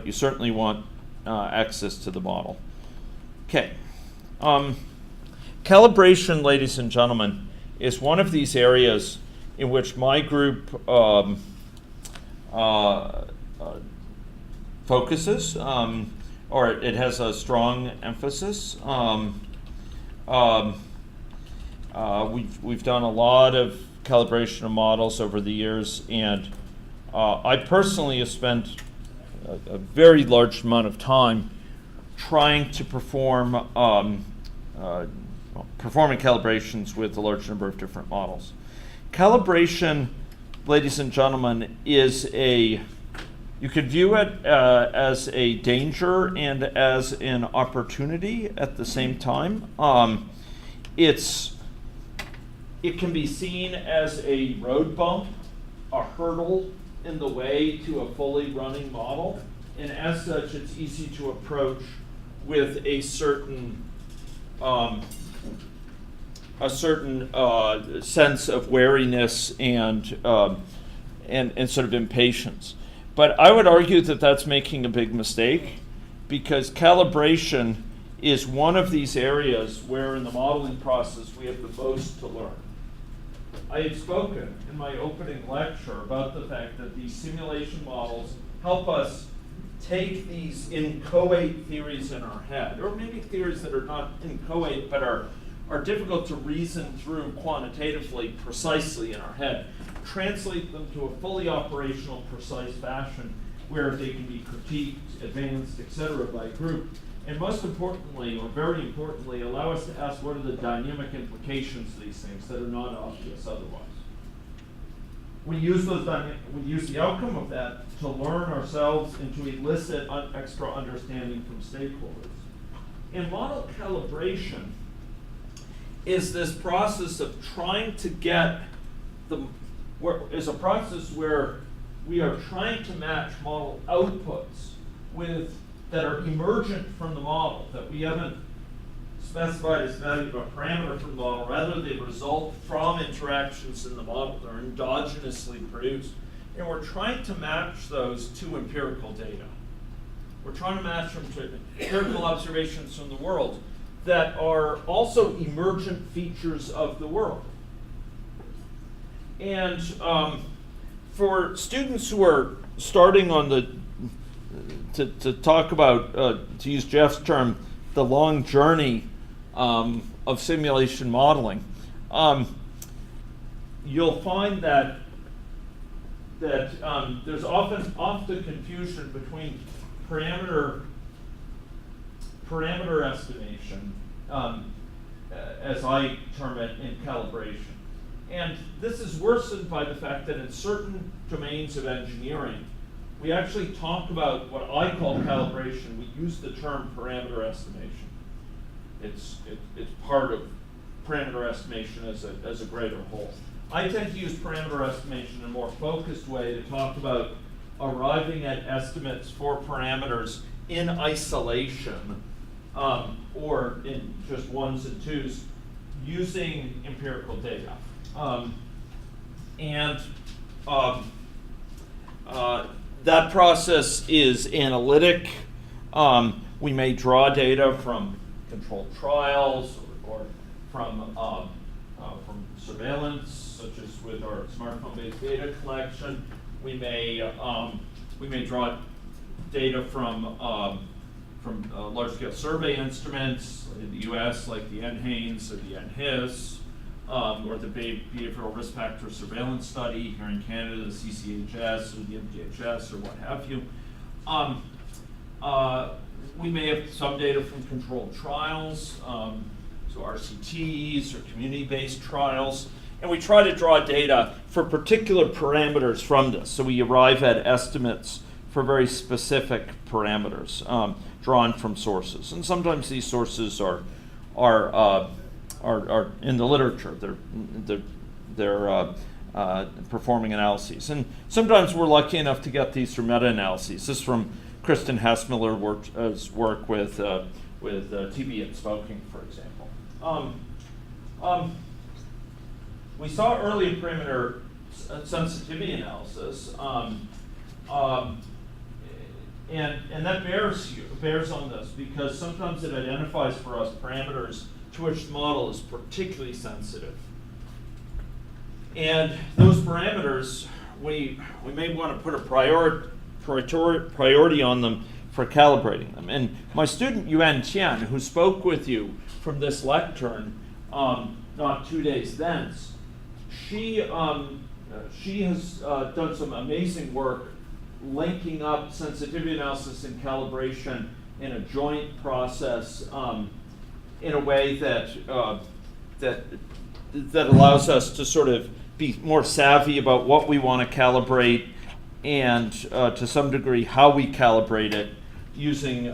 you certainly want access to the model. Okay. Calibration, ladies and gentlemen, is one of these areas in which my group focuses, or it has a strong emphasis. We've done a lot of calibration of models over the years, and I personally have spent a very large amount of time trying to performing calibrations with a large number of different models. Calibration, ladies and gentlemen, is you could view it as a danger and as an opportunity at the same time. It can be seen as a road bump, a hurdle in the way to a fully running model, and as such, it's easy to approach with a certain sense of wariness and sort of impatience. But I would argue that that's making a big mistake, because calibration is one of these areas where in the modeling process we have the most to learn. I had spoken in my opening lecture about the fact that these simulation models help us take these inchoate theories in our head, or maybe theories that are not inchoate but are difficult to reason through quantitatively precisely in our head, translate them to a fully operational, precise fashion where they can be critiqued, advanced, etc. by a group, and most importantly, or very importantly, allow us to ask what are the dynamic implications of these things that are not obvious otherwise. We use the outcome of that to learn ourselves and to elicit extra understanding from stakeholders. And model calibration is this process of trying to get is a process where we are trying to match model outputs that are emergent from the model, that we haven't specified as value of a parameter from the model, rather they result from interactions in the model. They're endogenously produced. And we're trying to match those to empirical data. We're trying to match them to empirical observations from the world that are also emergent features of the world. And for students who are starting on to talk about, to use Jeff's term, the long journey of simulation modeling, you'll find that there's often confusion between parameter estimation, as I term it, in calibration. And this is worsened by the fact that in certain domains of engineering, we actually talk about what I call calibration. We use the term parameter estimation. It's part of parameter estimation as a greater whole. I tend to use parameter estimation in a more focused way to talk about arriving at estimates for parameters in isolation, or in just ones and twos, using empirical data. That process is analytic. We may draw data from controlled trials or from surveillance, such as with our smartphone-based data collection. We may draw data from large-scale survey instruments in the U.S., like the NHANES or the NHIS, or the Behavioral Risk Factor Surveillance Study here in Canada, the CCHS or the MDHS or what have you. We may have some data from controlled trials, so RCTs or community-based trials, and we try to draw data for particular parameters from this. So we arrive at estimates for very specific parameters drawn from sources, and sometimes these sources are in the literature. They're performing analyses, and sometimes we're lucky enough to get these from meta-analyses. This is from Kristen Hessmiller's work with TB and smoking, for example. We saw early parameter sensitivity analysis, And that bears on this, because sometimes it identifies for us parameters to which the model is particularly sensitive. And those parameters, we may want to put a priority on them for calibrating them. And my student Yuan Tian, who spoke with you from this lectern not 2 days thence, she has done some amazing work linking up sensitivity analysis and calibration in a joint process in a way that that allows us to sort of be more savvy about what we want to calibrate and to some degree how we calibrate it using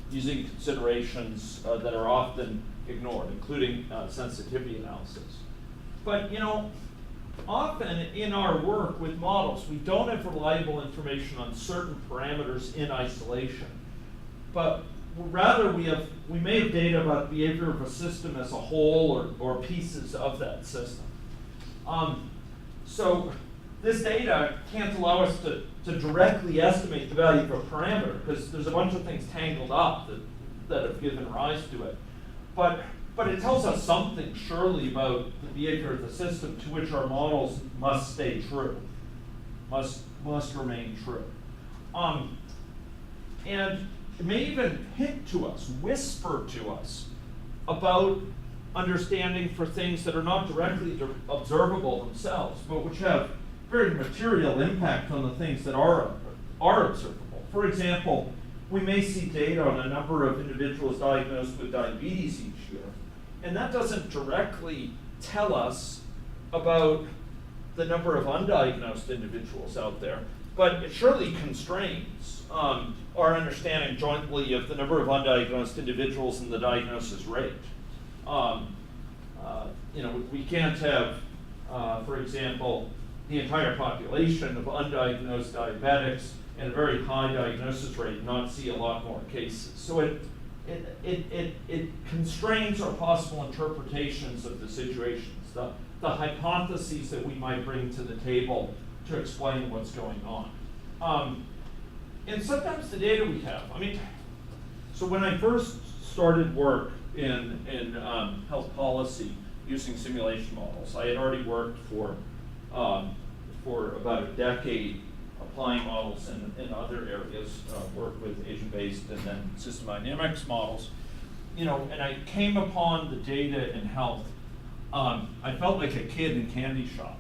considerations that are often ignored, including sensitivity analysis. But often in our work with models, we don't have reliable information on certain parameters in isolation, but rather we may have data about the behavior of a system as a whole or pieces of that system. So this data can't allow us to directly estimate the value of a parameter, because there's a bunch of things tangled up that have given rise to it. But it tells us something, surely, about the behavior of the system to which our models must stay true, must remain true. And it may even hint to us, whisper to us about understanding for things that are not directly observable themselves, but which have very material impact on the things that are observable. For example, we may see data on a number of individuals diagnosed with diabetes each year, and that doesn't directly tell us about the number of undiagnosed individuals out there, but it surely constrains our understanding jointly of the number of undiagnosed individuals and the diagnosis rate. We can't have, for example, the entire population of undiagnosed diabetics and a very high diagnosis rate and not see a lot more cases. So it constrains our possible interpretations of the situations, the hypotheses that we might bring to the table to explain what's going on. And sometimes the data we have, so when I first started work in health policy using simulation models, I had already worked for about a decade applying models in other areas, worked with agent-based and then system dynamics models. And I came upon the data in health. I felt like a kid in candy shop.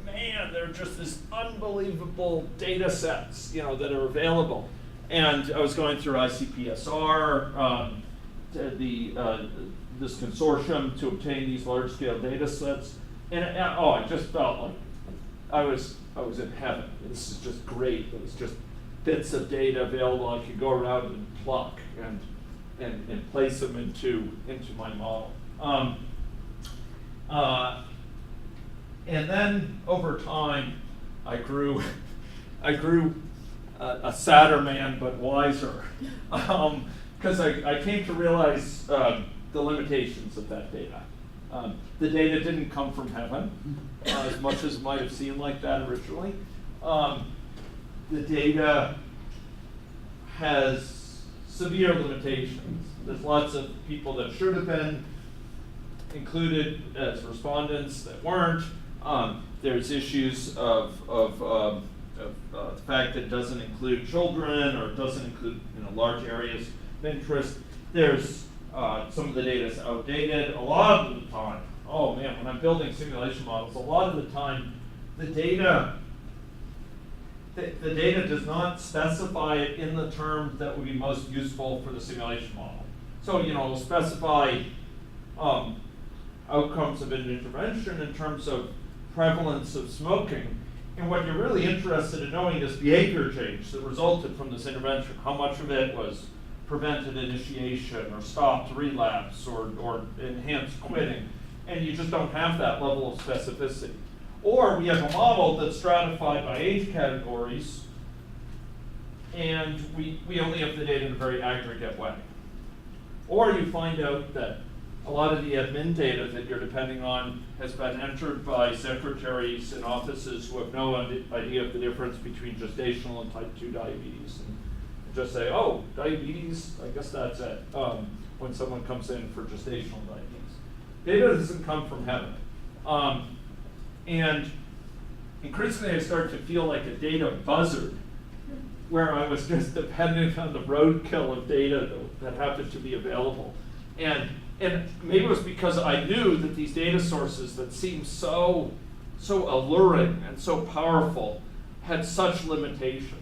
Man, they're just this unbelievable data sets, that are available. And I was going through ICPSR, this consortium to obtain these large-scale data sets, and I just felt like I was in heaven. This is just great. It was just bits of data available. I could go around and pluck and place them into my model. And then over time, I grew a sadder man, but wiser, because I came to realize the limitations of that data. The data didn't come from heaven, as much as it might have seemed like that originally. The data has severe limitations. There's lots of people that should have been included as respondents that weren't. There's issues of the fact that it doesn't include children or it doesn't include large areas of interest. There's some of the data is outdated. A lot of the time, when I'm building simulation models, a lot of the time the data does not specify it in the term that would be most useful for the simulation model. So it'll specify outcomes of an intervention in terms of prevalence of smoking. And what you're really interested in knowing is behavior change that resulted from this intervention. How much of it was prevented initiation or stopped relapse or enhanced quitting. And you just don't have that level of specificity. Or we have a model that's stratified by age categories, and we only have the data in a very aggregate way. Or you find out that a lot of the admin data that you're depending on has been entered by secretaries in offices who have no idea of the difference between gestational and type 2 diabetes. just say, oh, diabetes, I guess that's it, when someone comes in for gestational diabetes. Data doesn't come from heaven. And increasingly I started to feel like a data buzzard, where I was just dependent on the roadkill of data that happened to be available. And maybe it was because I knew that these data sources that seemed so alluring and so powerful had such limitations.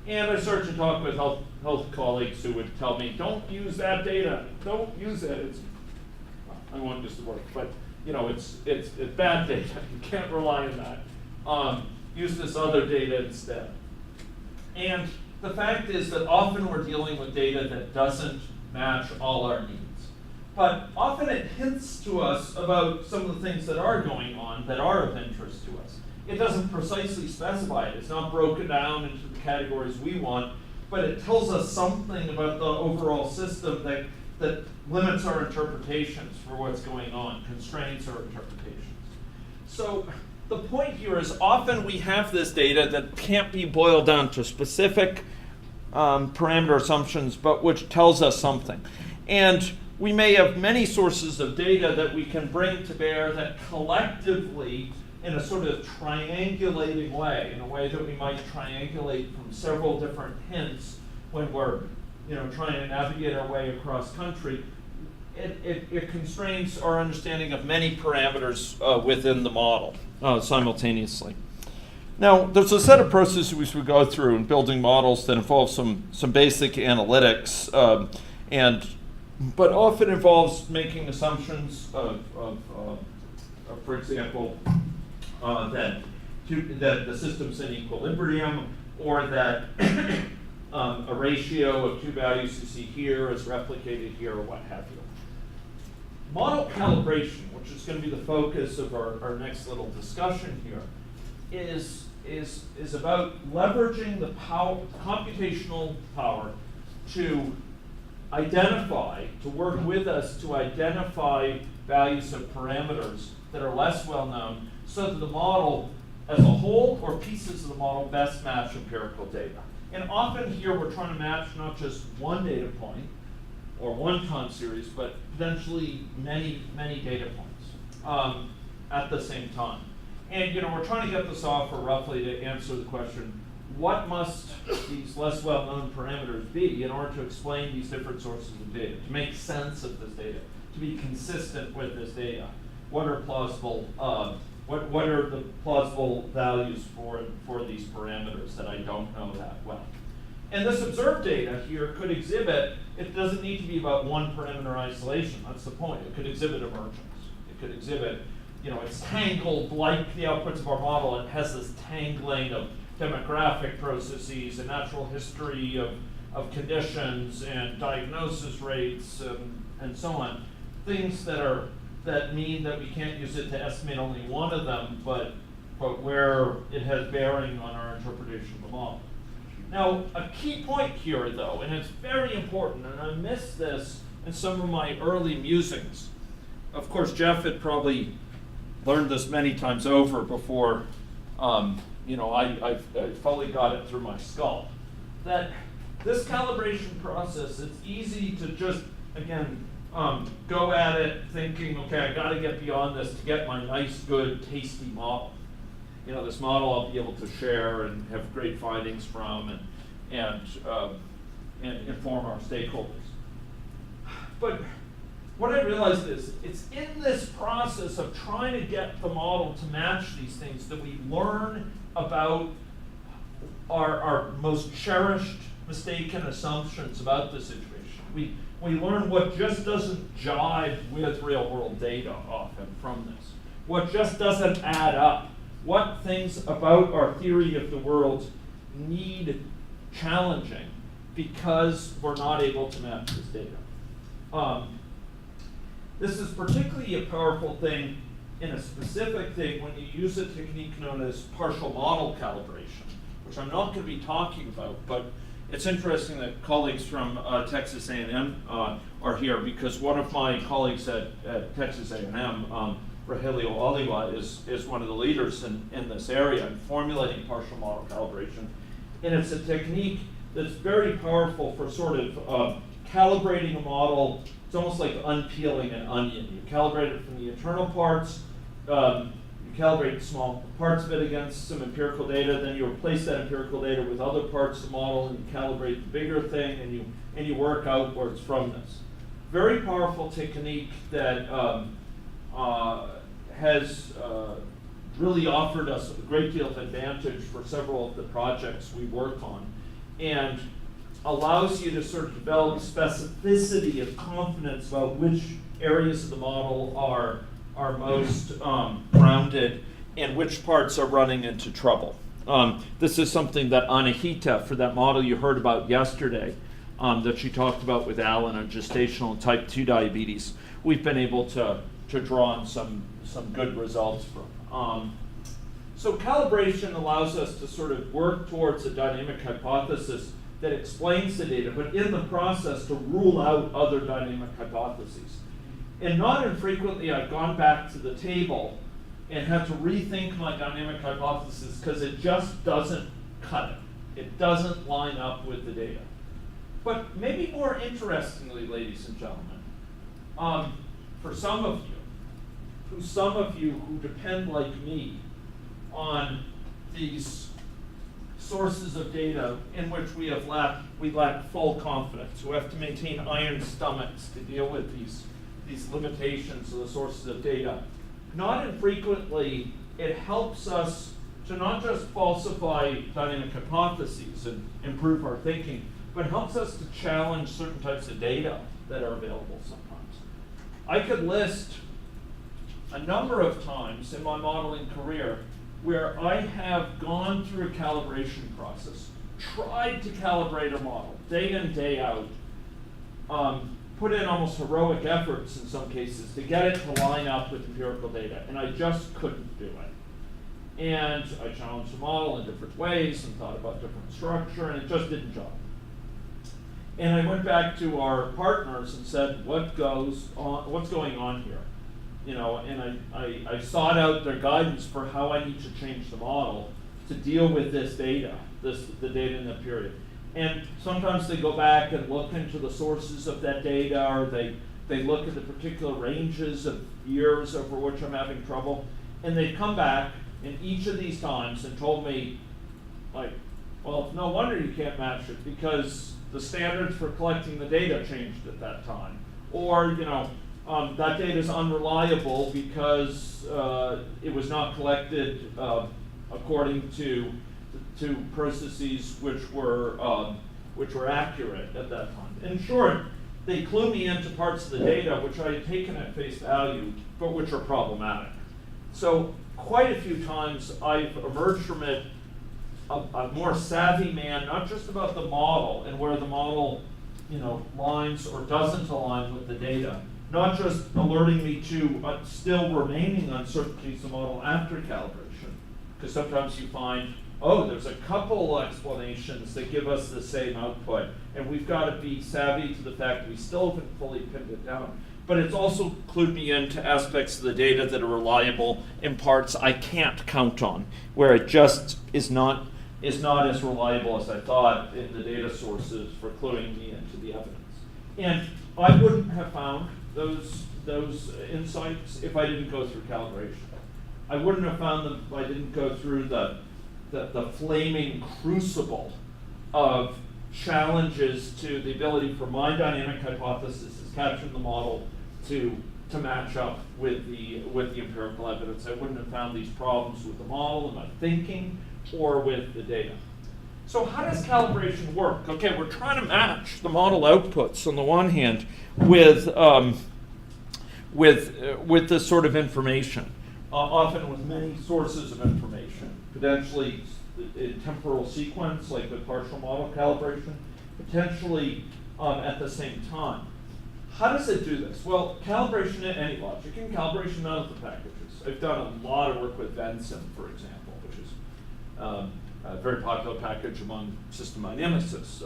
And I started to talk with health colleagues who would tell me, don't use that data, don't use it. It's, I won't use the word, but it's bad data. You can't rely on that. Use this other data instead. And the fact is that often we're dealing with data that doesn't match all our needs. But often it hints to us about some of the things that are going on that are of interest to us. It doesn't precisely specify it. It's not broken down into the categories we want, but it tells us something about the overall system that limits our interpretations for what's going on, constrains our interpretations. So the point here is often we have this data that can't be boiled down to specific parameter assumptions, but which tells us something. And we may have many sources of data that we can bring to bear that collectively, in a sort of triangulating way, in a way that we might triangulate from several different hints when we're trying to navigate our way across country, it constrains our understanding of many parameters within the model simultaneously. Now, there's a set of processes we go through in building models that involve some basic analytics, but often involves making assumptions of for example, that the system's in equilibrium, or that a ratio of two values you see here is replicated here, or what have you. Model calibration, which is going to be the focus of our next little discussion here, is about leveraging the computational power to work with us to identify values of parameters that are less well known, so that the model as a whole or pieces of the model best match empirical data. And often here we're trying to match not just one data point or one time series, but potentially many data points at the same time. And we're trying to get this off for roughly to answer the question, what must these less well-known parameters be in order to explain these different sources of data, to make sense of this data, to be consistent with this data? What are plausible? What are the plausible values for these parameters that I don't know that well? And this observed data here could exhibit. It doesn't need to be about one parameter isolation. That's the point. It could exhibit emergence. It could exhibit, it's tangled like the outputs of our model. It has this tangling of demographic processes and natural history of conditions and diagnosis rates and so on. Things that mean that we can't use it to estimate only one of them, but where it has bearing on our interpretation of the model. Now, a key point here, though, and it's very important, and I missed this in some of my early musings. Of course, Jeff had probably learned this many times over before I fully got it through my skull. That this calibration process, it's easy to just, again, go at it thinking, okay, I got to get beyond this to get my nice, good, tasty model. This model I'll be able to share and have great findings from and inform our stakeholders. But what I realized is it's in this process of trying to get the model to match these things that we learn about our most cherished mistaken assumptions about the situation. We learn what just doesn't jive with real world data often from this. What just doesn't add up. What things about our theory of the world need challenging because we're not able to match this data. This is particularly a powerful thing in a specific thing when you use a technique known as partial model calibration, which I'm not going to be talking about, but it's interesting that colleagues from Texas A&M are here, because one of my colleagues at Texas A&M, Rogelio Oliva, is one of the leaders in this area in formulating partial model calibration. And it's a technique that's very powerful for sort of calibrating a model. It's almost like unpeeling an onion. You calibrate it from the internal parts, you calibrate small parts of it against some empirical data, then you replace that empirical data with other parts of the model, and you calibrate the bigger thing, and you work outwards from this. Very powerful technique that has really offered us a great deal of advantage for several of the projects we work on, and allows you to sort of develop specificity of confidence about which areas of the model are most grounded and which parts are running into trouble. This is something that Anahita, for that model you heard about yesterday, that she talked about with Alan on gestational and type 2 diabetes, we've been able to draw on some good results from. So calibration allows us to sort of work towards a dynamic hypothesis that explains the data, but in the process to rule out other dynamic hypotheses. And not infrequently, I've gone back to the table and had to rethink my dynamic hypothesis because it just doesn't cut it. It doesn't line up with the data. But maybe more interestingly, ladies and gentlemen, for some of you who depend like me on these sources of data in which we lack full confidence, who have to maintain iron stomachs to deal with these limitations of the sources of data. Not infrequently, it helps us to not just falsify dynamic hypotheses and improve our thinking, but helps us to challenge certain types of data that are available sometimes. I could list a number of times in my modeling career where I have gone through a calibration process, tried to calibrate a model day in, day out, put in almost heroic efforts in some cases to get it to line up with empirical data, and I just couldn't do it. And I challenged the model in different ways and thought about different structure, and it just didn't jive. And I went back to our partners and said, what's going on here? You know, and I sought out their guidance for how I need to change the model to deal with this data, the data in that period. And sometimes they go back and look into the sources of that data, or they look at the particular ranges of years over which I'm having trouble. And they come back in each of these times and told me, like, well, no wonder you can't match it because the standards for collecting the data changed at that time. Or, you know, that data is unreliable because it was not collected according to processes which were accurate at that time. In short, they clue me into parts of the data which I had taken at face value, but which are problematic. So quite a few times I've emerged from it a more savvy man, not just about the model and where the model, you know, lines or doesn't align with the data, not just alerting me to still remaining uncertainties of the model after calibration, because sometimes you find, oh, there's a couple explanations that give us the same output, and we've got to be savvy to the fact that we still haven't fully pinned it down. But it's also clued me into aspects of the data that are reliable in parts I can't count on, where it just is not as reliable as I thought in the data sources for cluing me into the evidence. And I wouldn't have found those insights if I didn't go through calibration. I wouldn't have found them if I didn't go through the flaming crucible of challenges to the ability for my dynamic hypothesis as captured in the model to match up with the empirical evidence. I wouldn't have found these problems with the model and my thinking or with the data. So how does calibration work? Okay, we're trying to match the model outputs on the one hand with this sort of information, often with many sources of information, potentially in temporal sequence, like with partial model calibration, potentially at the same time. How does it do this? Well, calibration in any logic, and calibration none of the packages. I've done a lot of work with Vensim, for example, which is a very popular package among system dynamicists.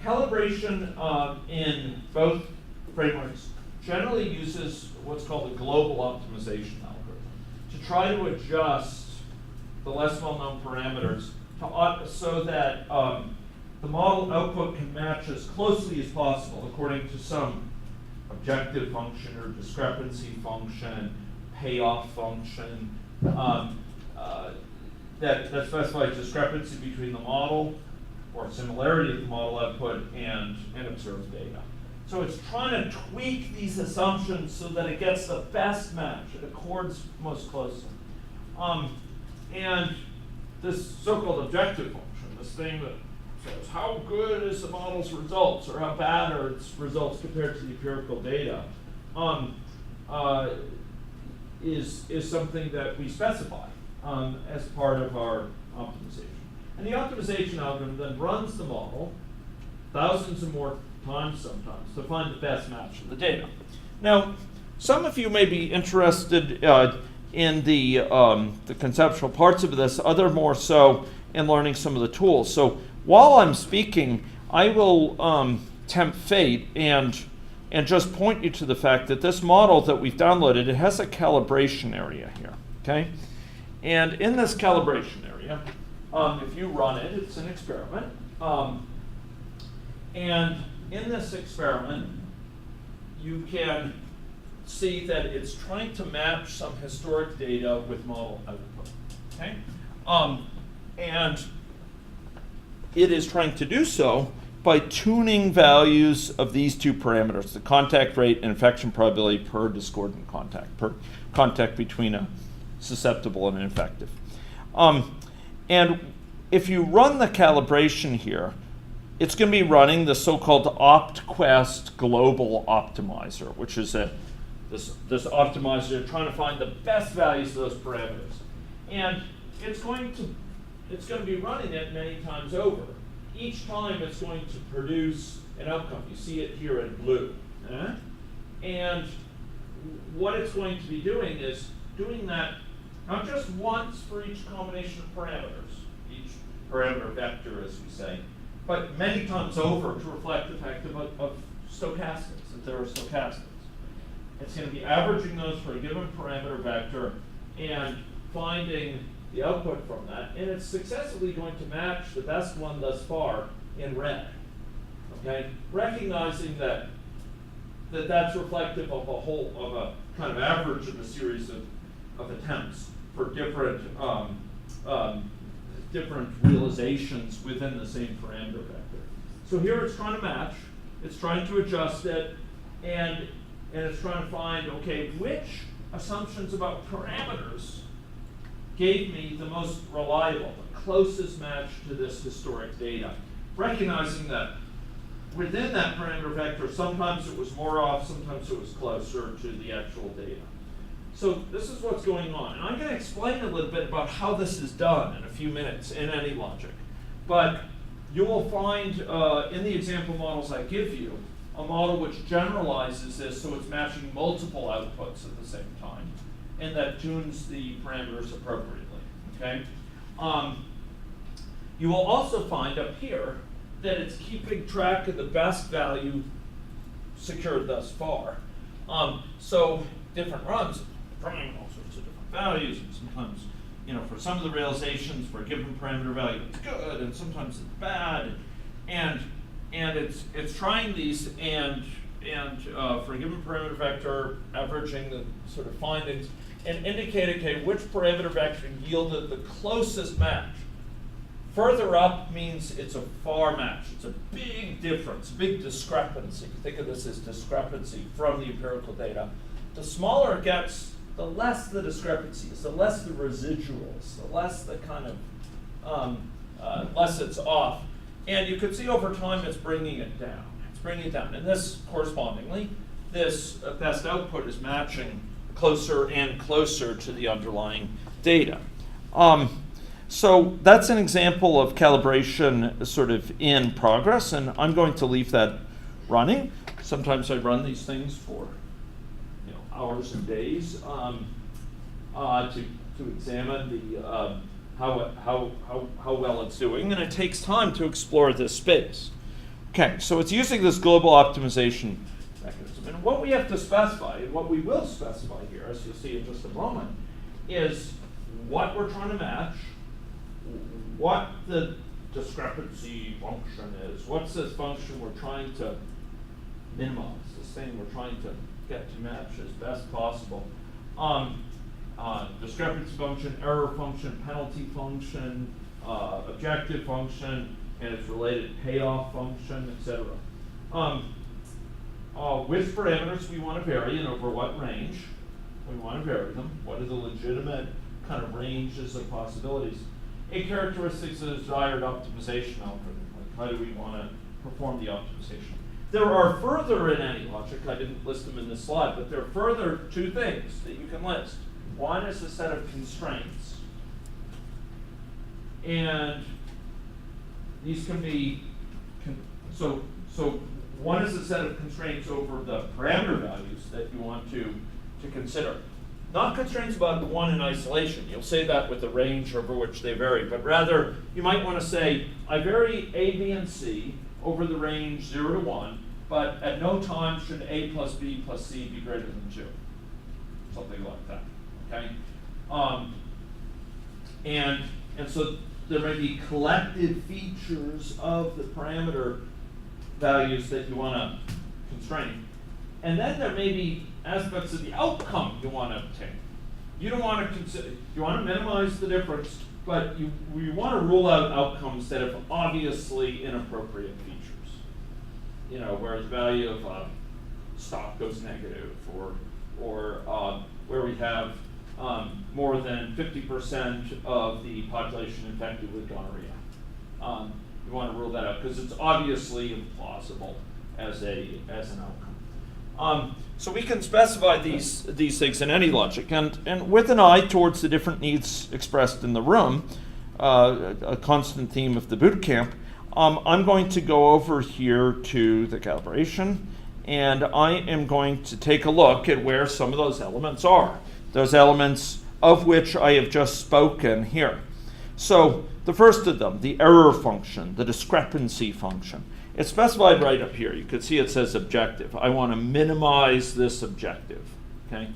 Calibration in both frameworks generally uses what's called a global optimization algorithm to try to adjust the less well-known parameters so that the model output can match as closely as possible according to some objective function or discrepancy function, payoff function, that specifies discrepancy between the model or similarity of the model output and observed data. So it's trying to tweak these assumptions so that it gets the best match, it accords most closely. And this so-called objective function, this thing that says how good is the model's results or how bad are its results compared to the empirical data, is something that we specify as part of our optimization. And the optimization algorithm then runs the model thousands and more times sometimes to find the best match of the data. Now, some of you may be interested in the conceptual parts of this, other more so in learning some of the tools. So while I'm speaking, I will tempt fate and just point you to the fact that this model that we've downloaded, it has a calibration area here, okay? And in this calibration area, if you run it, it's an experiment. And in this experiment, you can see that it's trying to match some historic data with model output, okay? And it is trying to do so by tuning values of these two parameters, the contact rate and infection probability per discordant contact, per contact between a susceptible and an infective. And if you run the calibration here, it's going to be running the so-called OptQuest global optimizer, which is this optimizer trying to find the best values of those parameters. And it's going to be running it many times over. Each time it's going to produce an outcome. You see it here in blue. And what it's going to be doing is doing that not just once for each combination of parameters, each parameter vector, as we say, but many times over to reflect the fact of stochastics, that there are stochastics. It's going to be averaging those for a given parameter vector and finding the output from that, and it's successively going to match the best one thus far in red. Okay, recognizing that that's reflective of a kind of average of a series of attempts for different different realizations within the same parameter vector. So here it's trying to match, it's trying to adjust it, and it's trying to find, okay, which assumptions about parameters gave me the most reliable, the closest match to this historic data, recognizing that within that parameter vector, sometimes it was more off, sometimes it was closer to the actual data. So this is what's going on. And I'm going to explain a little bit about how this is done in a few minutes in any logic. But you will find in the example models I give you, a model which generalizes this so it's matching multiple outputs at the same time, and that tunes the parameters appropriately, okay? You will also find up here that it's keeping track of the best value secured thus far. So different runs, trying all sorts of different values, and sometimes, for some of the realizations for a given parameter value, it's good, and sometimes it's bad, and it's trying these and for a given parameter vector, averaging the sort of findings, and indicate, okay, which parameter vector yielded the closest match. Further up means it's a far match. It's a big difference, big discrepancy. Think of this as discrepancy from the empirical data. The smaller it gets, the less the discrepancy is, the less the residuals, the less the kind of, less it's off. And you can see over time it's bringing it down. It's bringing it down. And this, correspondingly, this best output is matching closer and closer to the underlying data. So that's an example of calibration sort of in progress, and I'm going to leave that running. Sometimes I run these things for hours and days to examine the how well it's doing, and it takes time to explore this space. Okay, so it's using this global optimization mechanism, and what we have to specify, and what we will specify here, as you'll see in just a moment, is what we're trying to match, what the discrepancy function is. What's this function we're trying to minimize, this thing we're trying to get to match as best possible. Discrepancy function, error function, penalty function, objective function, and its related payoff function, etc. Which parameters we want to vary and over what range we want to vary them. What are the legitimate kind of ranges of possibilities? A characteristics of the desired optimization algorithm. Like how do we want to perform the optimization? There are further in any logic, I didn't list them in this slide, but there are further two things that you can list. One is a set of constraints. And these can be, so one is a set of constraints over the parameter values that you want to consider. Not constraints about the one in isolation. You'll say that with the range over which they vary, but rather you might want to say, I vary A, B, and C over the range 0 to 1, but at no time should A plus B plus C be greater than 2. Something like that, okay? And so there may be collected features of the parameter values that you want to constrain. And then there may be aspects of the outcome you want to obtain. You don't want to consider, you want to minimize the difference, but you want to rule out outcomes that have obviously inappropriate features. You know, where the value of stock goes negative, or where we have more than 50% of the population infected with gonorrhea. You want to rule that out because it's obviously implausible as an outcome. So we can specify these things in any logic, and with an eye towards the different needs expressed in the room, a constant theme of the boot camp. I'm going to go over here to the calibration, and I am going to take a look at where some of those elements are. Those elements of which I have just spoken here. So the first of them, the error function, the discrepancy function. It's specified right up here. You can see it says objective. I want to minimize this objective, okay?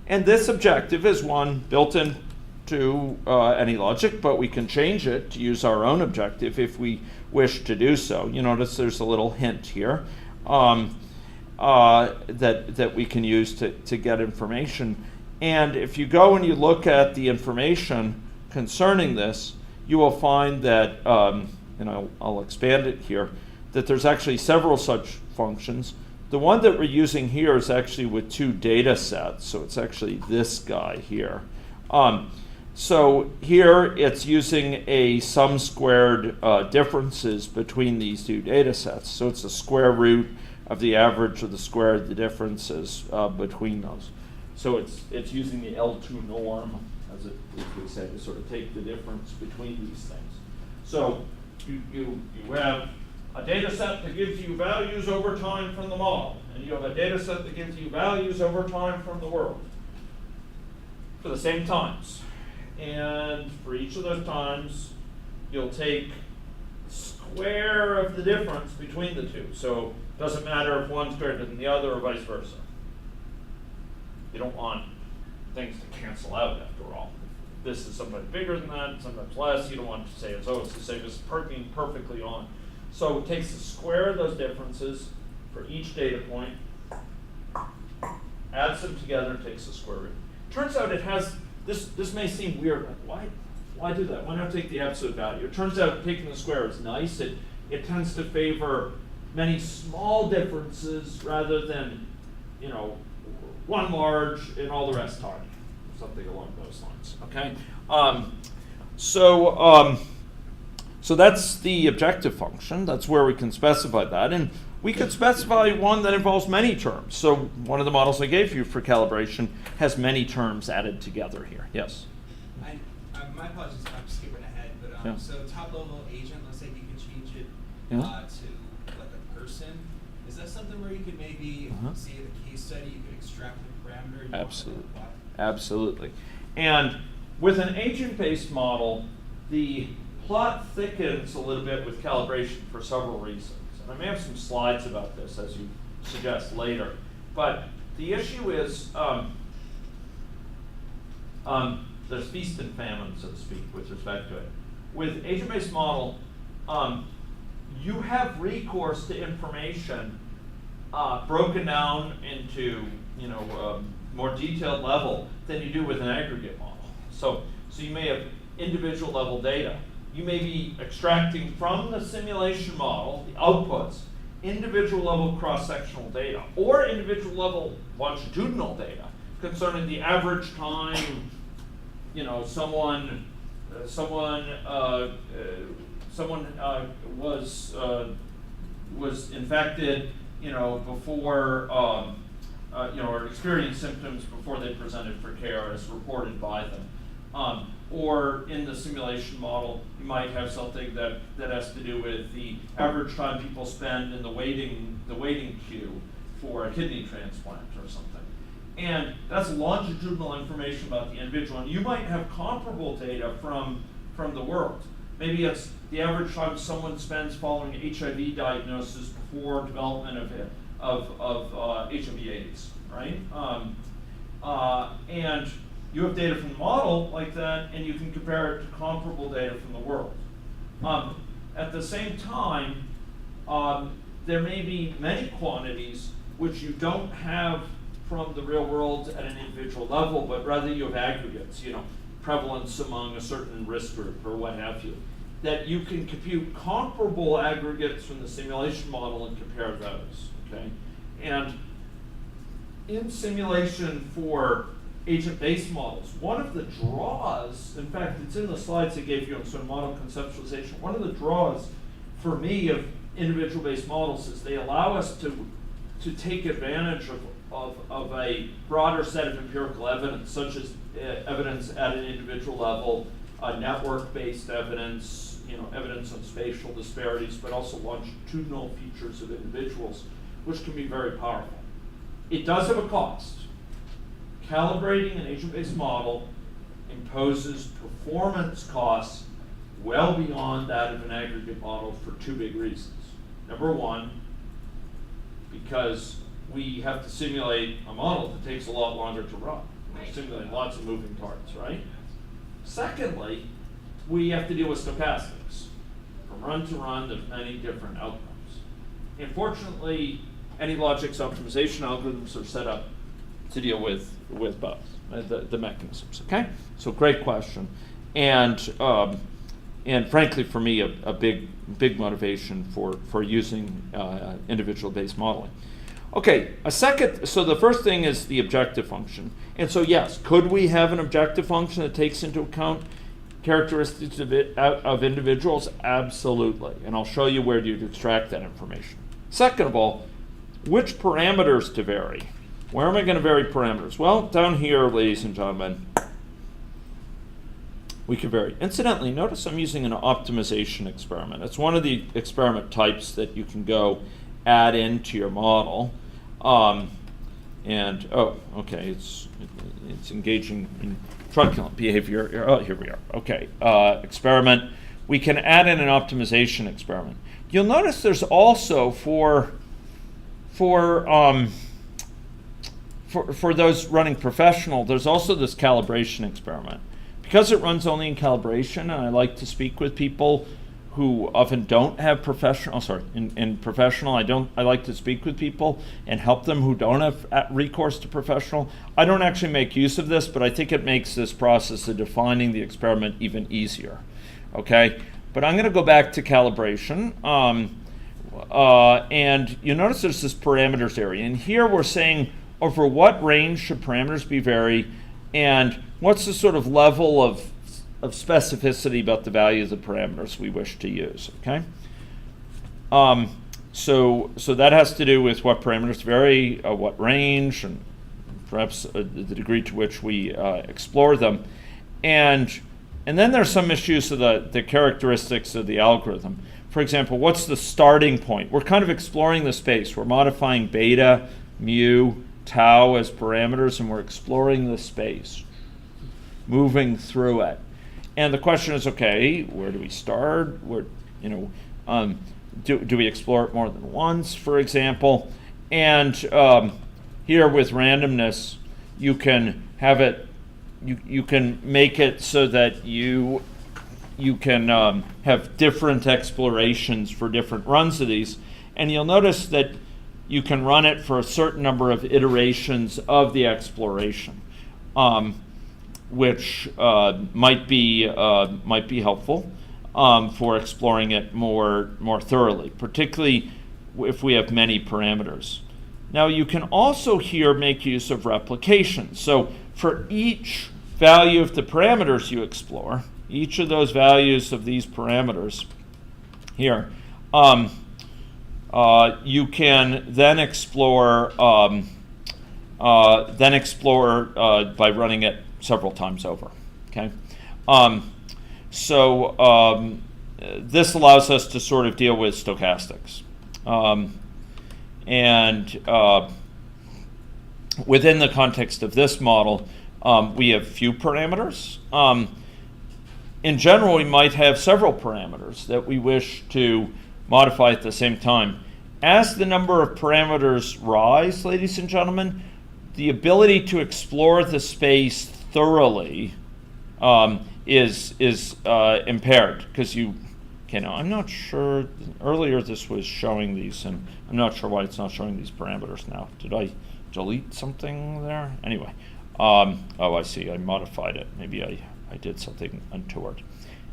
And this objective is one built into any logic, but we can change it to use our own objective if we wish to do so. You notice there's a little hint here that we can use to get information. And if you go and you look at the information concerning this, you will find that, and I'll expand it here, that there's actually several such functions. The one that we're using here is actually with two data sets, so it's actually this guy here. So here it's using a sum squared differences between these two data sets. So it's the square root of the average of the square of the differences between those. So it's using the L2 norm, as we say, to sort of take the difference between these things. So you have a data set that gives you values over time from the model, and you have a data set that gives you values over time from the world for the same times. And for each of those times, you'll take square of the difference between the two. So it doesn't matter if one's greater than the other or vice versa. You don't want things to cancel out after all. This is sometimes bigger than that, sometimes less. You don't want to say it's the same. It's perfectly on. So it takes the square of those differences for each data point, adds them together, and takes the square root. Turns out it has, this may seem weird, like why do that? Why not take the absolute value? It turns out taking the square is nice. It tends to favor many small differences rather than, one large and all the rest tiny. Something along those lines, okay? So that's the objective function. That's where we can specify that. And we could specify one that involves many terms. So one of the models I gave you for calibration has many terms added together here. Yes? My apologies, I'm skipping ahead. But yeah. So top-level agent, let's say you can change it to like a person. Is that something where you could maybe see in a case study, you could extract the parameter? Absolutely. And with an agent-based model, the plot thickens a little bit with calibration for several reasons. And I may have some slides about this, as you suggest later. But the issue is there's feast and famine, so to speak, with respect to it. with agent-based model, you have recourse to information broken down into more detailed level than you do with an aggregate model. So you may have individual level data. You may be extracting from the simulation model, the outputs, individual level cross-sectional data or individual level longitudinal data concerning the average time someone was infected before or experienced symptoms before they presented for care as reported by them. Or in the simulation model, you might have something that has to do with the average time people spend in the waiting queue for a kidney transplant or something. And that's longitudinal information about the individual. And you might have comparable data from the world. Maybe it's the average time someone spends following HIV diagnosis before development of HIV/AIDS, right? And you have data from the model like that, and you can compare it to comparable data from the world. At the same time, there may be many quantities which you don't have from the real world at an individual level, but rather you have aggregates, prevalence among a certain risk group or what have you, that you can compute comparable aggregates from the simulation model and compare those, okay? And in simulation for agent-based models, one of the draws, in fact, it's in the slides I gave you on sort of model conceptualization, one of the draws for me of individual-based models is they allow us to take advantage of a broader set of empirical evidence, such as evidence at an individual level, network-based evidence, evidence on spatial disparities, but also longitudinal features of individuals, which can be very powerful. It does have a cost. Calibrating an agent-based model imposes performance costs well beyond that of an aggregate model for two big reasons. Number one, because we have to simulate a model that takes a lot longer to run. We're simulating lots of moving parts, right? Secondly, we have to deal with stochastics. From run to run, there's many different outcomes. Unfortunately, AnyLogic's optimization algorithms are set up to deal with both, the mechanisms, okay? So great question. And frankly, for me, a big motivation for using individual-based modeling. Okay, so the first thing is the objective function. And so yes, could we have an objective function that takes into account characteristics of individuals? Absolutely. And I'll show you where you'd extract that information. Second of all, which parameters to vary? Where am I going to vary parameters? Well, down here, ladies and gentlemen, we can vary. Incidentally, notice I'm using an optimization experiment. It's one of the experiment types that you can go add into your model. It's engaging in truculent behavior. Oh, here we are. Okay, experiment. We can add in an optimization experiment. You'll notice there's also for those running professional, there's also this calibration experiment. Because it runs only in calibration, and I like to speak with people who often don't have professional, in professional, I like to speak with people and help them who don't have recourse to professional. I don't actually make use of this, but I think it makes this process of defining the experiment even easier, okay? But I'm gonna go back to calibration, and you notice there's this parameters area, and here we're saying over what range should parameters be varied, and what's the sort of level of specificity about the values of parameters we wish to use, okay? So that has to do with what parameters vary, what range, and perhaps the degree to which we explore them. And then there's some issues of the characteristics of the algorithm. For example, what's the starting point? We're kind of exploring the space. We're modifying beta, mu, tau as parameters, and we're exploring the space, moving through it. And the question is, okay, where do we start? Where, do we explore it more than once, for example? And here with randomness, you can have it. You can make it so that you you can have different explorations for different runs of these, and you'll notice that you can run it for a certain number of iterations of the exploration, which might be helpful for exploring it more thoroughly, particularly if we have many parameters. Now you can also here make use of replication. So for each value of the parameters you explore, each of those values of these parameters here, you can then explore by running it several times over. Okay, this allows us to sort of deal with stochastics, and within the context of this model, we have few parameters. In general, we might have several parameters that we wish to modify at the same time. As the number of parameters rise, ladies and gentlemen, the ability to explore the space thoroughly is impaired, because I'm not sure. Earlier this was showing these, and I'm not sure why it's not showing these parameters now. Did I delete something there? Anyway, oh, I see. I modified it. Maybe I did something untoward.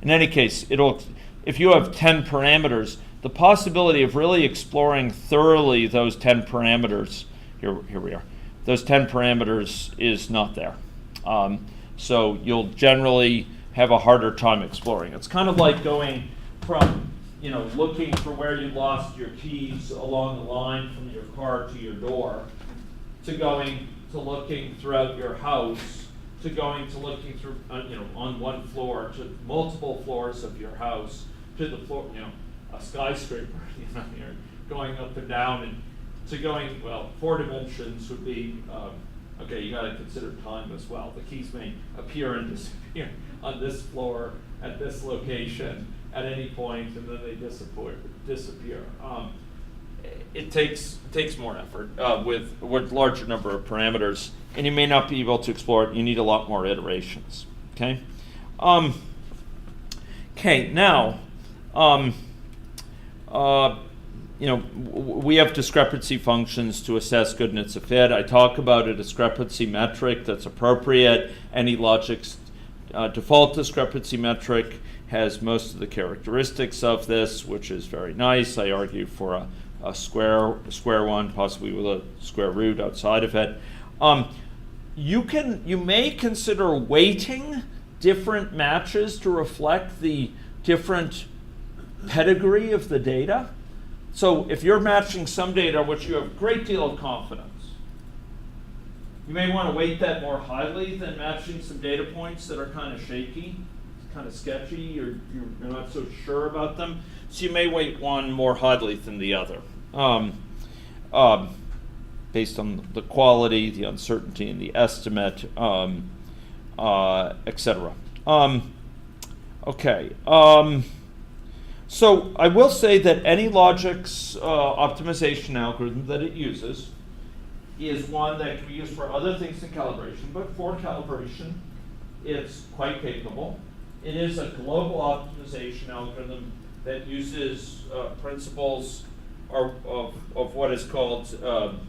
In any case, if you have 10 parameters, the possibility of really exploring thoroughly those 10 parameters, here we are, those 10 parameters is not there. So you'll generally have a harder time exploring. It's kind of like going from, looking for where you lost your keys along the line from your car to your door, to going to looking throughout your house, to going to looking through, on one floor, to multiple floors of your house, to the floor, a skyscraper, you're going up and down, and to going, 4 dimensions would be, okay, you got to consider time as well. The keys may appear and disappear on this floor at this location at any point, and then they disappear. It takes more effort with larger number of parameters, and you may not be able to explore it. You need a lot more iterations. Okay. Now, we have discrepancy functions to assess goodness of fit. I talk about a discrepancy metric that's appropriate. AnyLogic's default discrepancy metric has most of the characteristics of this, which is very nice. I argue for a square one, possibly with a square root outside of it. You may consider weighting different matches to reflect the different pedigree of the data. So if you're matching some data which you have a great deal of confidence, you may want to weight that more highly than matching some data points that are kind of shaky, kind of sketchy, or you're not so sure about them. So you may weight one more highly than the other, based on the quality, the uncertainty, and the estimate, etc. Okay. So I will say that AnyLogic's optimization algorithm that it uses is one that can be used for other things than calibration, but for calibration, it's quite capable. It is a global optimization algorithm that uses principles of what is called, and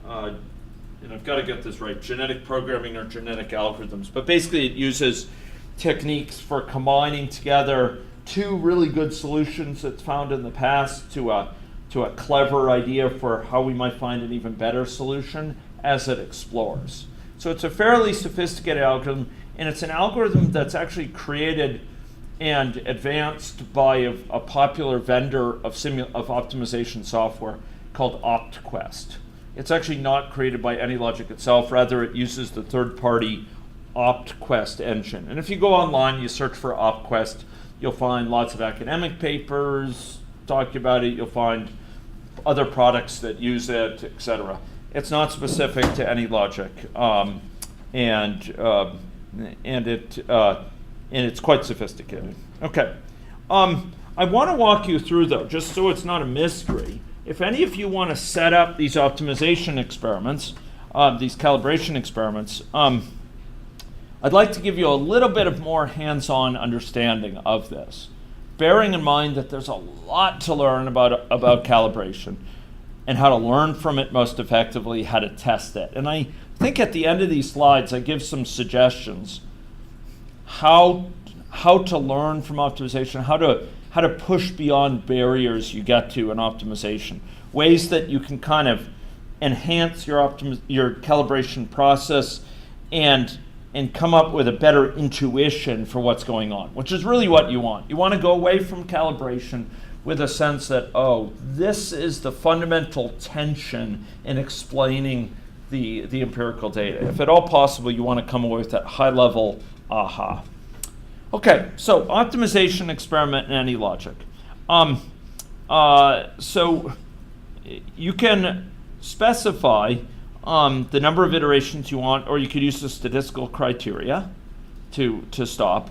I've got to get this right, genetic programming or genetic algorithms. But basically it uses techniques for combining together two really good solutions that's found in the past to a clever idea for how we might find an even better solution as it explores. So it's a fairly sophisticated algorithm, and it's an algorithm that's actually created and advanced by a popular vendor of optimization software called OptQuest. It's actually not created by AnyLogic itself, rather it uses the third-party OptQuest engine. And if you go online, you search for OptQuest, you'll find lots of academic papers talking about it, you'll find other products that use it, etc. It's not specific to AnyLogic, and it's quite sophisticated. Okay, I want to walk you through, though, just so it's not a mystery. If any of you want to set up these optimization experiments, these calibration experiments, I'd like to give you a little bit of more hands-on understanding of this, bearing in mind that there's a lot to learn about calibration and how to learn from it most effectively, how to test it. And I think at the end of these slides, I give some suggestions how to learn from optimization, how to push beyond barriers you get to in optimization, ways that you can kind of enhance your calibration process and come up with a better intuition for what's going on, which is really what you want. You want to go away from calibration with a sense that, oh, this is the fundamental tension in explaining the empirical data. If at all possible, you want to come away with that high-level aha. Okay, so optimization, experiment, and any logic. So you can specify the number of iterations you want, or you could use the statistical criteria to stop.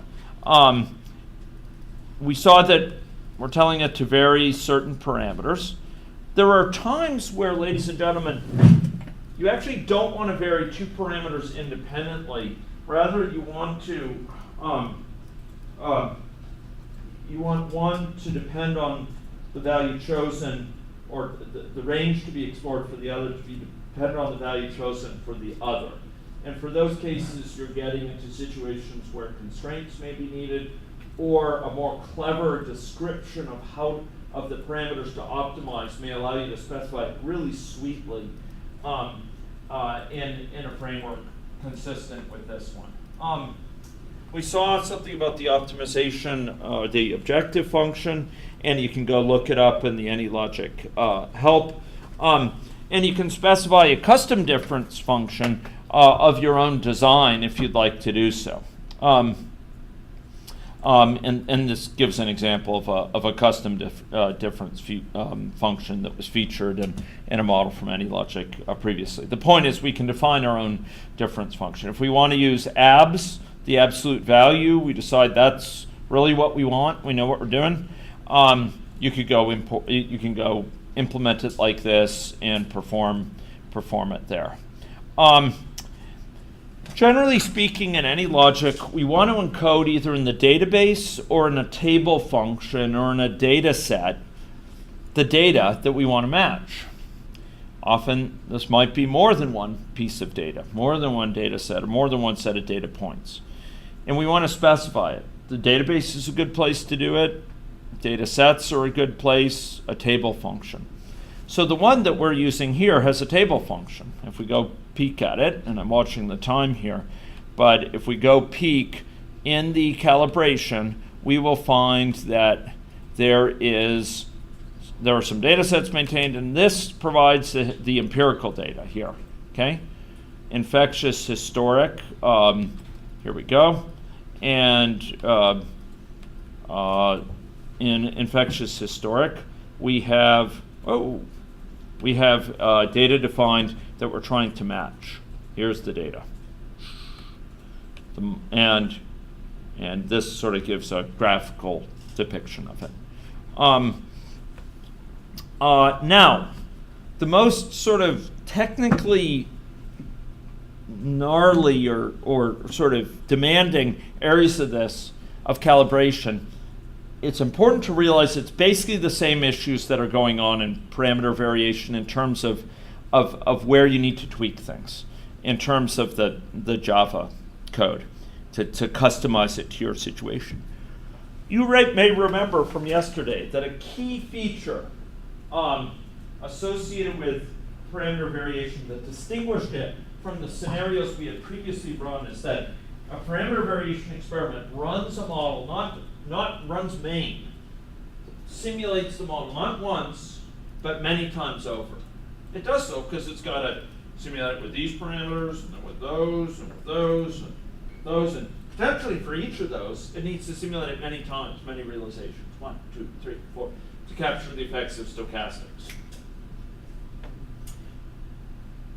We saw that we're telling it to vary certain parameters. There are times where, ladies and gentlemen, you actually don't want to vary two parameters independently. Rather, you want to you want one to depend on the value chosen, or the range to be explored for the other to be dependent on the value chosen for the other. And for those cases, you're getting into situations where constraints may be needed, or a more clever description of the parameters to optimize may allow you to specify it really sweetly in a framework consistent with this one. We saw something about the optimization, the objective function, and you can go look it up in the AnyLogic help. And you can specify a custom difference function of your own design if you'd like to do so. And this gives an example of a custom difference function that was featured in a model from AnyLogic previously. The point is we can define our own difference function. If we want to use abs, the absolute value, we decide that's really what we want. We know what we're doing. You could go you can go implement it like this and perform it there. Generally speaking, in AnyLogic, we want to encode either in the database or in a table function or in a data set the data that we want to match. Often, this might be more than one piece of data, more than one data set, or more than one set of data points. And we want to specify it. The database is a good place to do it. Data sets are a good place, a table function. So the one that we're using here has a table function. If we go peek at it, and I'm watching the time here, but if we go peek in the calibration, we will find that there are some data sets maintained, and this provides the empirical data here, okay? Infectious historic, here we go. And in infectious historic, we have data defined that we're trying to match. Here's the data. And this sort of gives a graphical depiction of it. Now, the most sort of technically gnarly or sort of demanding areas of this, of calibration, it's important to realize it's basically the same issues that are going on in parameter variation in terms of where you need to tweak things, in terms of the Java code to customize it to your situation. You may remember from yesterday that a key feature associated with parameter variation that distinguished it from the scenarios we had previously run is that a parameter variation experiment runs a model, not runs main, simulates the model not once, but many times over. It does so because it's got to simulate it with these parameters, and then with those, and with those, and those, and potentially for each of those, it needs to simulate it many times, many realizations, 1, 2, 3, 4, to capture the effects of stochastics.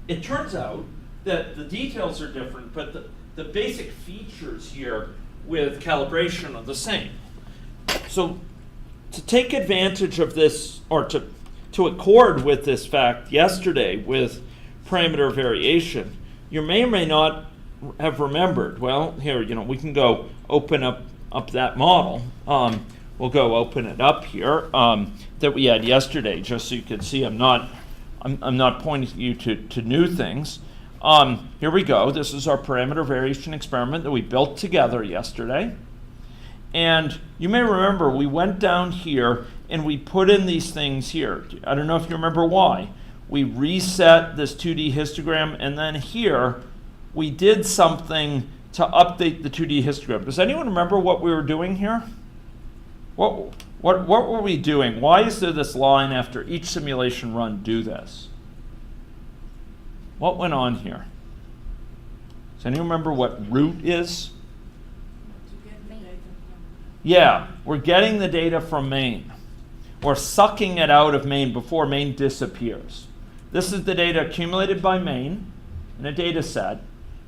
It turns out that the details are different, but the basic features here with calibration are the same. So to take advantage of this, or to accord with this fact yesterday with parameter variation, you may or may not have remembered? Well, here, we can go open up that model. We'll go open it up here that we had yesterday, just so you can see I'm not pointing you to new things. Here we go. This is our parameter variation experiment that we built together yesterday. And you may remember we went down here and we put in these things here. I don't know if you remember why. We reset this 2D histogram, and then here we did something to update the 2D histogram. Does anyone remember what we were doing here? What were we doing? Why is there this line after each simulation run, do this? What went on here? Does anyone remember what root is? Yeah, we're getting the data from main. We're sucking it out of main before main disappears. This is the data accumulated by main in a data set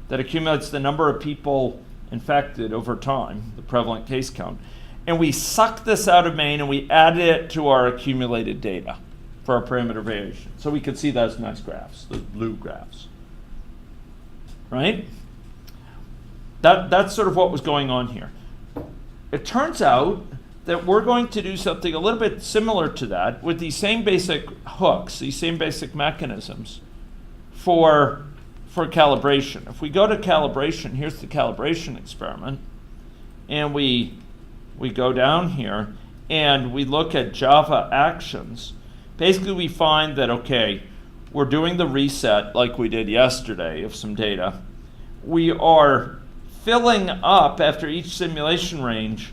that accumulates the number of people infected over time, the prevalent case count. And we suck this out of main and we add it to our accumulated data for our parameter variation. So we can see those nice graphs, the blue graphs. Right? That's sort of what was going on here. It turns out that we're going to do something a little bit similar to that with these same basic hooks, these same basic mechanisms for calibration. If we go to calibration, here's the calibration experiment, and we go down here and we look at Java actions. Basically we find that, okay, we're doing the reset like we did yesterday of some data. We are filling up after each simulation range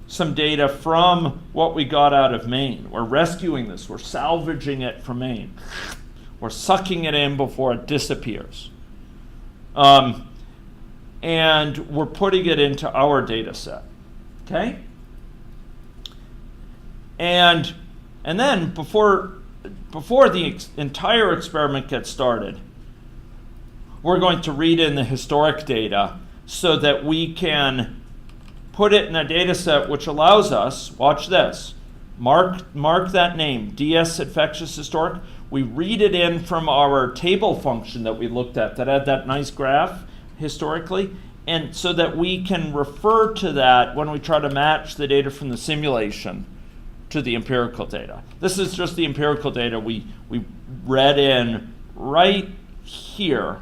some data from what we got out of main. We're rescuing this, we're salvaging it from main. We're sucking it in before it disappears. And we're putting it into our data set. Okay? And then before the entire experiment gets started, we're going to read in the historic data so that we can put it in a data set which allows us, watch this, mark that name, DS infectious historic. We read it in from our table function that we looked at that had that nice graph historically, and so that we can refer to that when we try to match the data from the simulation to the empirical data. This is just the empirical data we read in right here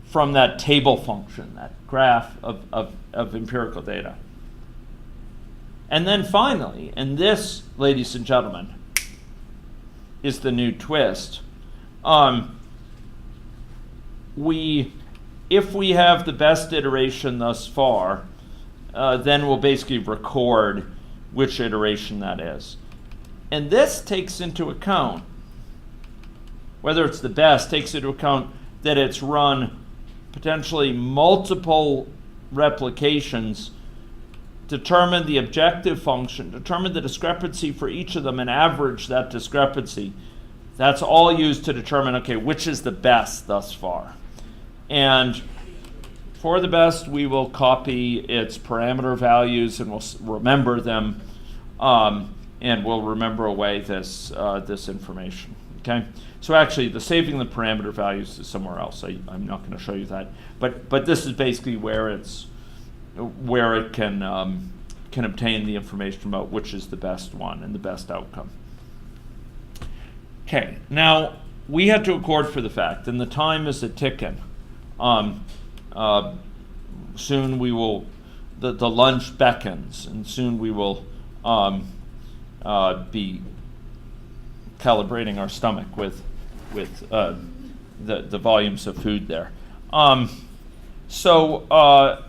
from that table function, that graph of empirical data. And then finally, and this, ladies and gentlemen, is the new twist. If we have the best iteration thus far, then we'll basically record which iteration that is. And this takes into account, whether it's the best, takes into account that it's run potentially multiple replications, determine the objective function, determine the discrepancy for each of them, and average that discrepancy. That's all used to determine, okay, which is the best thus far. And for the best, we will copy its parameter values and we'll remember them, and we'll remember away this information. Okay, so actually, the saving the parameter values is somewhere else. I'm not going to show you that, but this is basically where it can obtain the information about which is the best one and the best outcome. Okay, now we had to accord for the fact, and the time is a ticking. Soon we will, the lunch beckons, and soon we will be calibrating our stomach with the volumes of food there. So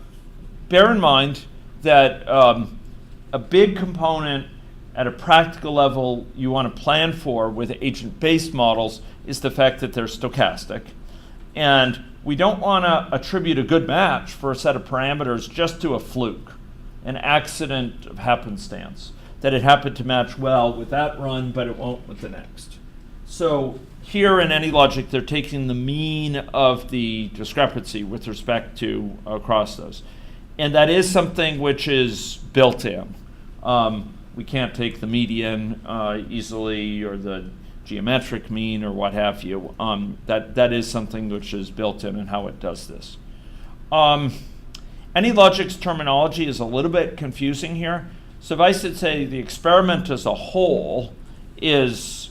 bear in mind that a big component at a practical level you want to plan for with agent-based models is the fact that they're stochastic. And we don't want to attribute a good match for a set of parameters just to a fluke, an accident of happenstance, that it happened to match well with that run, but it won't with the next. So here in AnyLogic, they're taking the mean of the discrepancy with respect to across those. And that is something which is built in. We can't take the median easily or the geometric mean or what have you. That is something which is built in and how it does this. AnyLogic's terminology is a little bit confusing here. Suffice it to say the experiment as a whole is,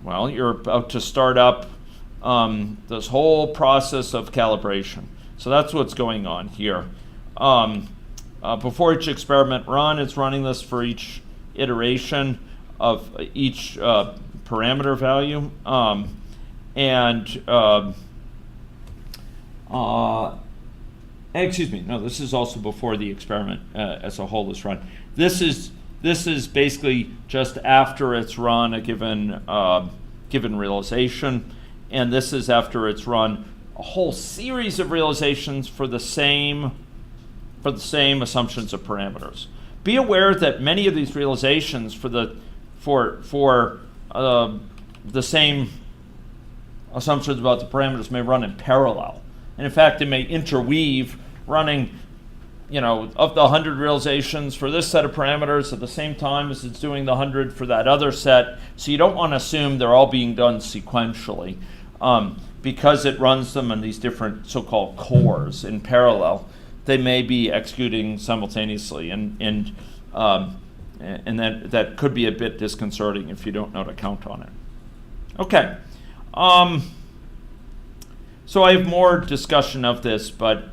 well, you're about to start up this whole process of calibration. So that's what's going on here. Before each experiment run, it's running this for each iteration of each parameter value. Excuse me, no, this is also before the experiment as a whole is run. This is basically just after it's run a given realization, and this is after it's run a whole series of realizations for the same assumptions of parameters. Be aware that many of these realizations for the same assumptions about the parameters may run in parallel, and in fact, it may interweave running, of the 100 realizations for this set of parameters at the same time as it's doing the 100 for that other set. So you don't want to assume they're all being done sequentially. Because it runs them in these different so-called cores in parallel, they may be executing simultaneously, and that could be a bit disconcerting if you don't know to count on it. Okay. So I have more discussion of this, but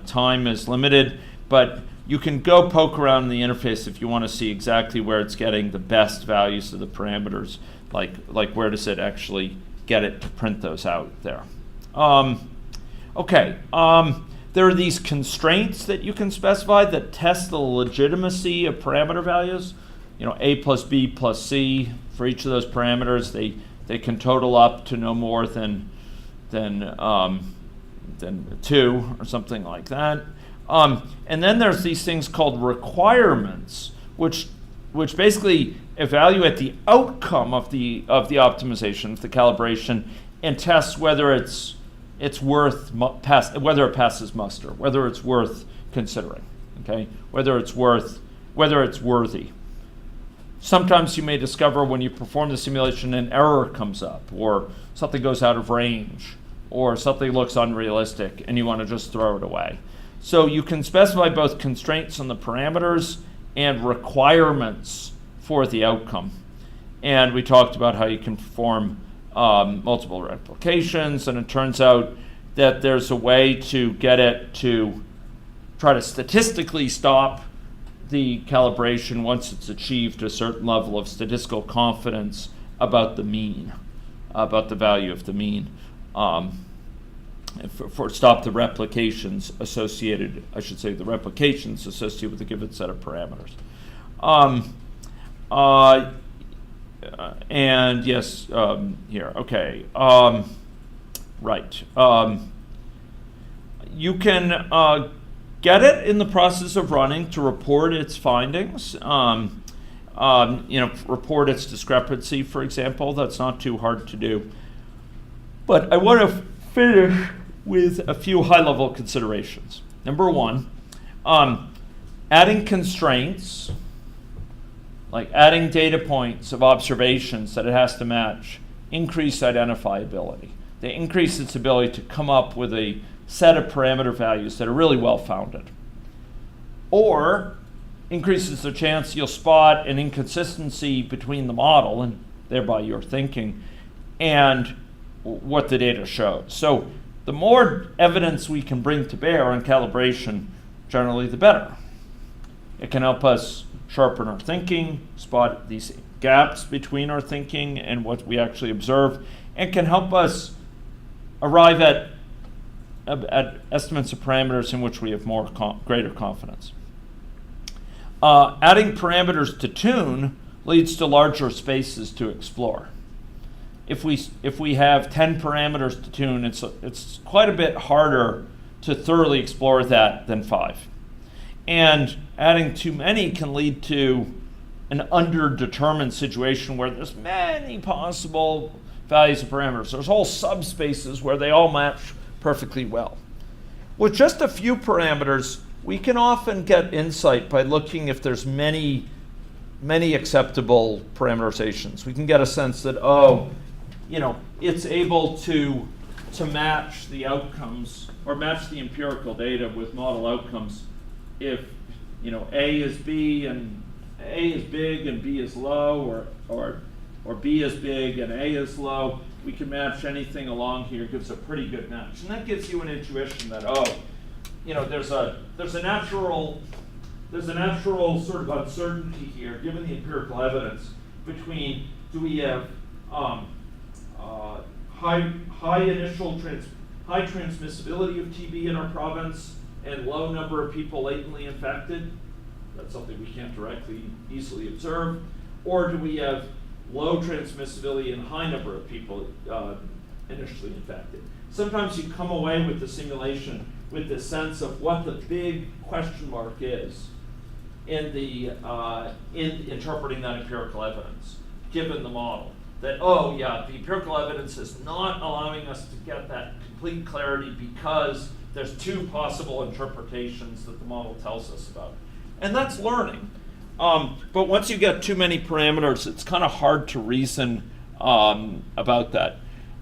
time is limited. But you can go poke around in the interface if you want to see exactly where it's getting the best values of the parameters, like where does it actually get it to print those out there. Okay, there are these constraints that you can specify that test the legitimacy of parameter values. A plus B plus C for each of those parameters. They can total up to no more than 2 or something like that. And then there's these things called requirements, which basically evaluate the outcome of the optimization, of the calibration, and test whether it's worth whether it passes muster, whether it's worth considering. Okay, whether it's worthy. Sometimes you may discover when you perform the simulation an error comes up, or something goes out of range, or something looks unrealistic, and you want to just throw it away. So you can specify both constraints on the parameters and requirements for the outcome. And we talked about how you can perform multiple replications, and it turns out that there's a way to get it to try to statistically stop the calibration once it's achieved a certain level of statistical confidence about the mean, about the value of the mean, for stop the replications associated, the replications associated with a given set of parameters. And yes, here, okay, right. You can get it in the process of running to report its findings, report its discrepancy, for example. That's not too hard to do. But I want to finish with a few high-level considerations. Number one, adding constraints, like adding data points of observations that it has to match, increase identifiability. They increase its ability to come up with a set of parameter values that are really well-founded. Or increases the chance you'll spot an inconsistency between the model, and thereby your thinking, and what the data shows. So the more evidence we can bring to bear on calibration, generally the better. It can help us sharpen our thinking, spot these gaps between our thinking and what we actually observe, and can help us arrive at estimates of parameters in which we have greater confidence. Adding parameters to tune leads to larger spaces to explore. If we have 10 parameters to tune, it's quite a bit harder to thoroughly explore that than 5. And adding too many can lead to an underdetermined situation where there's many possible values of parameters. There's whole subspaces where they all match perfectly well. With just a few parameters, we can often get insight by looking if there's many many acceptable parameterizations. We can get a sense that, oh, it's able to match the outcomes or match the empirical data with model outcomes if A is B and A is big and B is low, or B is big and A is low. We can match anything along here. It gives a pretty good match, and that gives you an intuition that there's a natural sort of uncertainty here, given the empirical evidence, between do we have high transmissibility of TB in our province and low number of people latently infected. That's something we can't directly easily observe. Or do we have low transmissibility and high number of people initially infected? Sometimes you come away with the simulation with the sense of what the big question mark is in interpreting that empirical evidence, given the model. That, the empirical evidence is not allowing us to get that complete clarity because there's two possible interpretations that the model tells us about. And that's learning. But once you get too many parameters, it's kind of hard to reason about that.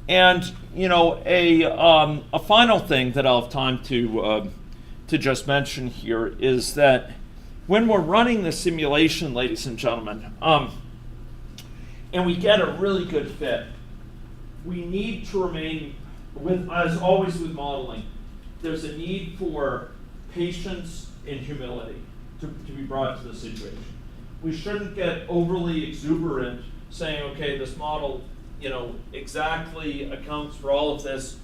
And a final thing that I'll have time to just mention here is that when we're running the simulation, ladies and gentlemen, and we get a really good fit, we need to remain, as always with modeling, there's a need for patience and humility to be brought to the situation. We shouldn't get overly exuberant saying, okay, this model exactly accounts for all of this.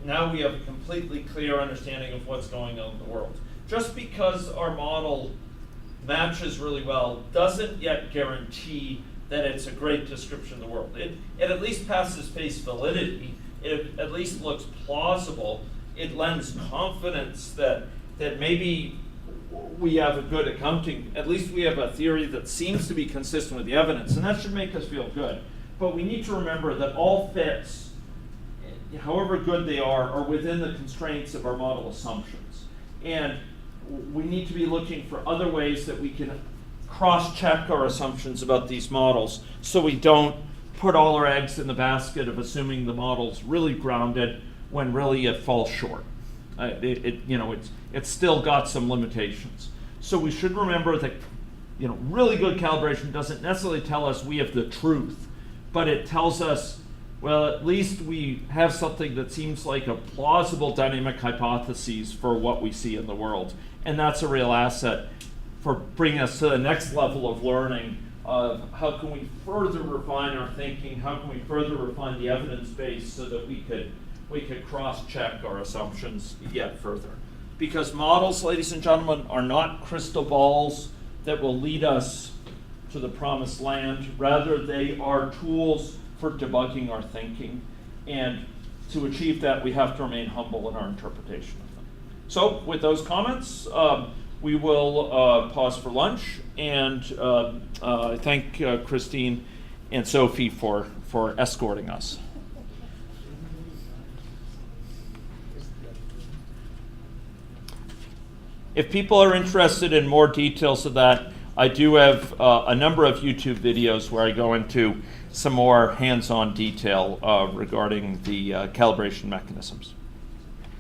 Now we have a completely clear understanding of what's going on in the world. Just because our model matches really well doesn't yet guarantee that it's a great description of the world. It at least passes face validity. It at least looks plausible. It lends confidence that maybe we have a good accounting. At least we have a theory that seems to be consistent with the evidence, and that should make us feel good. But we need to remember that all fits, however good they are within the constraints of our model assumptions. And we need to be looking for other ways that we can cross-check our assumptions about these models so we don't put all our eggs in the basket of assuming the model's really grounded when really it falls short. It's still got some limitations. So we should remember that really good calibration doesn't necessarily tell us we have the truth, but it tells us, well, at least we have something that seems like a plausible dynamic hypothesis for what we see in the world. And that's a real asset for bringing us to the next level of learning of how can we further refine our thinking, how can we further refine the evidence base so that we could cross-check our assumptions yet further. Because models, ladies and gentlemen, are not crystal balls that will lead us to the promised land. Rather, they are tools for debugging our thinking. And to achieve that, we have to remain humble in our interpretation of them. So with those comments, we will pause for lunch, and thank Christine and Sophie for escorting us. If people are interested in more details of that, I do have a number of YouTube videos where I go into some more hands-on detail regarding the calibration mechanisms.